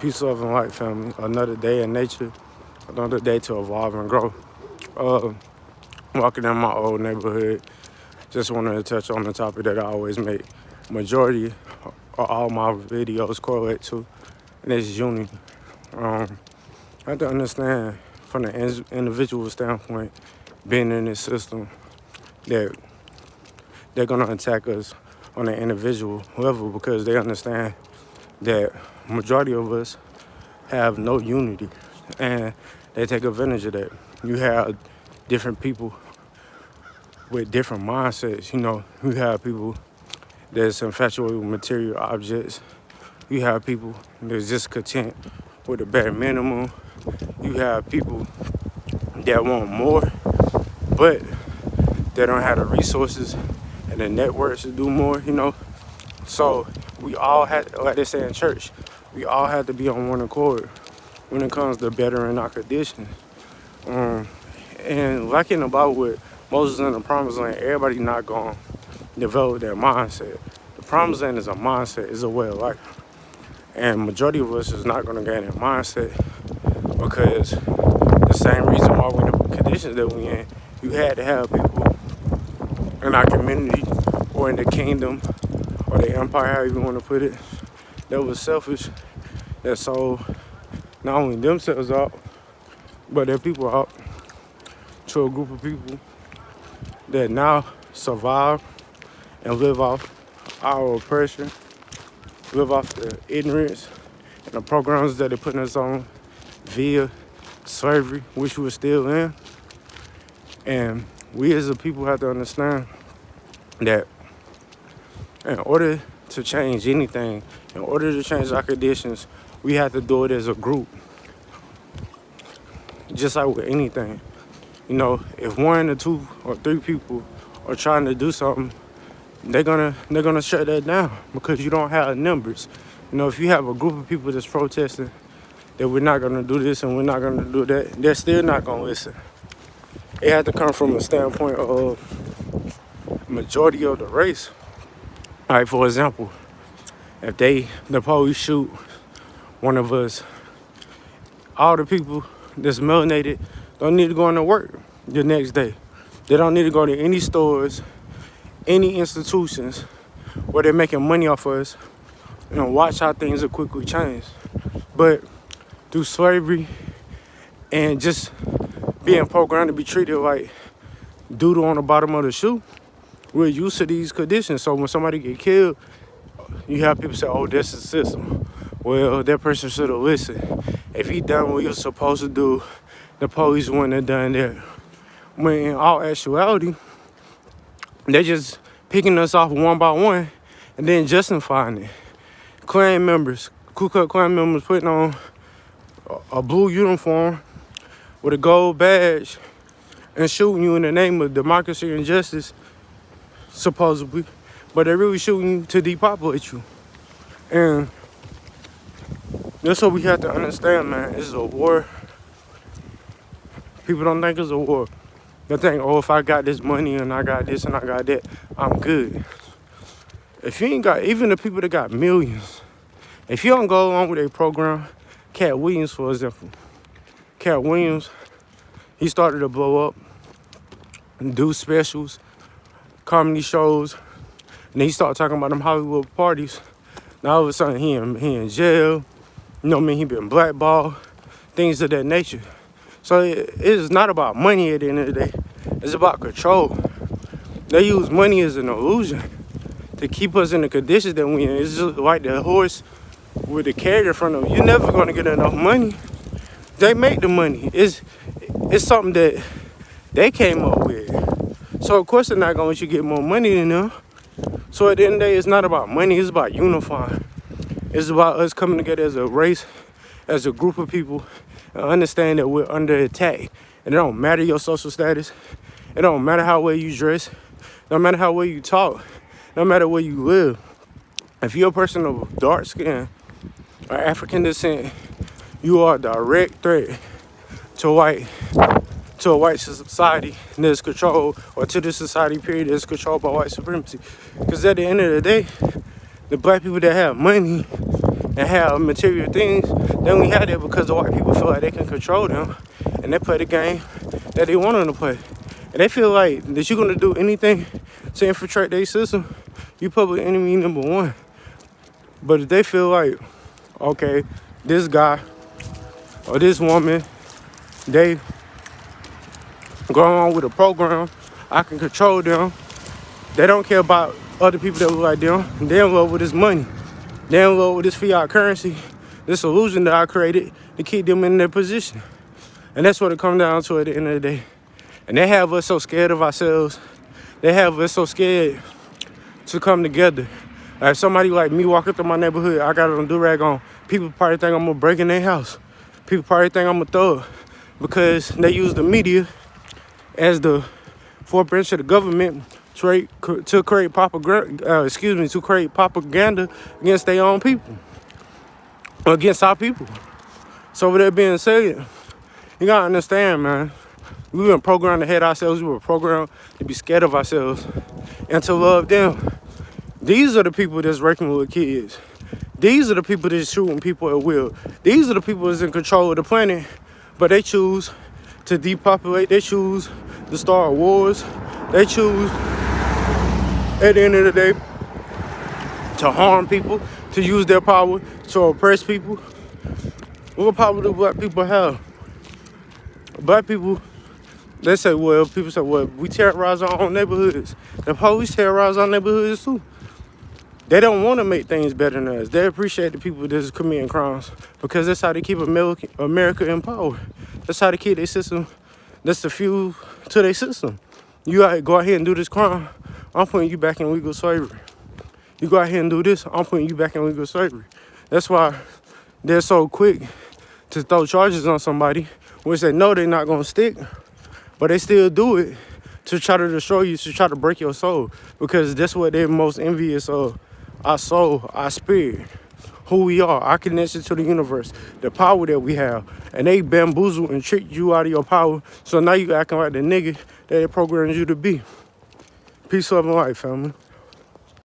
Peace, love, and light, family. Another day in nature, another day to evolve and grow. Uh, Walking in my old neighborhood, just wanted to touch on the topic that I always make majority of all my videos correlate to, and it's unity. I have to understand from the individual standpoint, being in this system, that they're gonna attack us on an individual level because they understand that majority of us have no unity, and they take advantage of that. You have different people with different mindsets. You have people that's infatuated with material objects. You have people that's just content with the bare minimum. You have people that want more, but they don't have the resources and the networks to do more. So we all had, like they say in church, we all have to be on one accord when it comes to bettering our conditions. And like in the Bible with Moses in the Promised Land, everybody not going to develop that mindset. The Promised Land is a mindset, it's a way of life. And majority of us is not going to gain that mindset because the same reason why we're in the conditions that we're in, you had to have people in our community or in the kingdom or the empire, however you want to put it, that was selfish, that sold not only themselves out, but their people out to a group of people that now survive and live off our oppression, live off the ignorance and the programs that they're putting us on via slavery, which we're still in. And we as a people have to understand that in order to change anything, in order to change our conditions, we have to do it as a group. Just like with anything. If one or two or three people are trying to do something, they're gonna shut that down because you don't have numbers. If you have a group of people that's protesting that we're not gonna do this and we're not gonna do that, they're still not gonna listen. It had to come from a standpoint of majority of the race. All right, for example, if the police shoot one of us, all the people that's melanated don't need to go into work the next day. They don't need to go to any stores, any institutions where they're making money off of us, watch how things will quickly change. But through slavery and just being programmed to be treated like doodle on the bottom of the shoe, we're used to these conditions. So when somebody get killed, you have people say, oh, that's the system. Well, that person should have listened. If he done what he was supposed to do, the police wouldn't have done that. When in all actuality, they're just picking us off one by one and then justifying it. Klan members, Ku Klux Klan members putting on a blue uniform with a gold badge and shooting you in the name of democracy and justice, supposedly, but they're really shooting you to depopulate you. And that's what we have to understand, man. It's a war. People don't think it's a war. They think, oh, if I got this money and I got this and I got that, I'm good. If you ain't got, even the people that got millions, if you don't go along with a program, Cat Williams, for example. Cat Williams, he started to blow up and do specials, comedy shows, and then he started talking about them Hollywood parties. Now all of a sudden he in jail. He been blackballed, things of that nature. So it is not about money at the end of the day. It's about control. They use money as an illusion to keep us in the conditions that we in. It's just like the horse with the carrier in front of them. You're never gonna get enough money. They make the money. It's something that they came up with. So of course they're not gonna let you get more money than them. So at the end of the day, it's not about money, it's about unifying. It's about us coming together as a race, as a group of people, and understand that we're under attack. And it don't matter your social status. It don't matter how well you dress. It don't matter how well you talk. No matter where you live. If you're a person of dark skin or African descent, you are a direct threat to a white society that's controlled, or to the society period that's controlled by white supremacy. Because at the end of the day, the black people that have money and have material things, they only have that because the white people feel like they can control them, and they play the game that they want them to play. And they feel like that you're gonna do anything to infiltrate their system, you public enemy number one. But if they feel like, okay, this guy or this woman, they go on with a program, I can control them. They don't care about other people that look like them. They in love with this money. They in love with this fiat currency, this illusion that I created to keep them in their position. And that's what it comes down to at the end of the day. And they have us so scared of ourselves. They have us so scared to come together. Like somebody like me walking through my neighborhood, I got a do-rag on. People probably think I'm gonna break in their house. People probably think I'm a thug because they use the media as the fourth branch of the government to create propaganda. To create propaganda against their own people, against our people. So with that being said, you gotta understand, man. We were programmed to hate ourselves. We were programmed to be scared of ourselves and to love them. These are the people that's working with kids. These are the people that's shooting people at will. These are the people that's in control of the planet, but they choose to depopulate. They choose to start wars. They choose, at the end of the day, to harm people, to use their power to oppress people. What power do black people have? Black people, they say, well, people say, well, we terrorize our own neighborhoods. The police terrorize our neighborhoods too. They don't want to make things better than us. They appreciate the people that's committing crimes because that's how they keep America in power. That's how they keep their system. That's the fuel to their system. You gotta go out here and do this crime, I'm putting you back in legal slavery. You go out here and do this, I'm putting you back in legal slavery. That's why they're so quick to throw charges on somebody, which they know they're not gonna stick, but they still do it to try to destroy you, to try to break your soul, because that's what they're most envious of. Our soul, our spirit, who we are, our connection to the universe, the power that we have. And they bamboozle and trick you out of your power, so now you acting like the nigga that they programmed you to be. Peace, love, and life, family.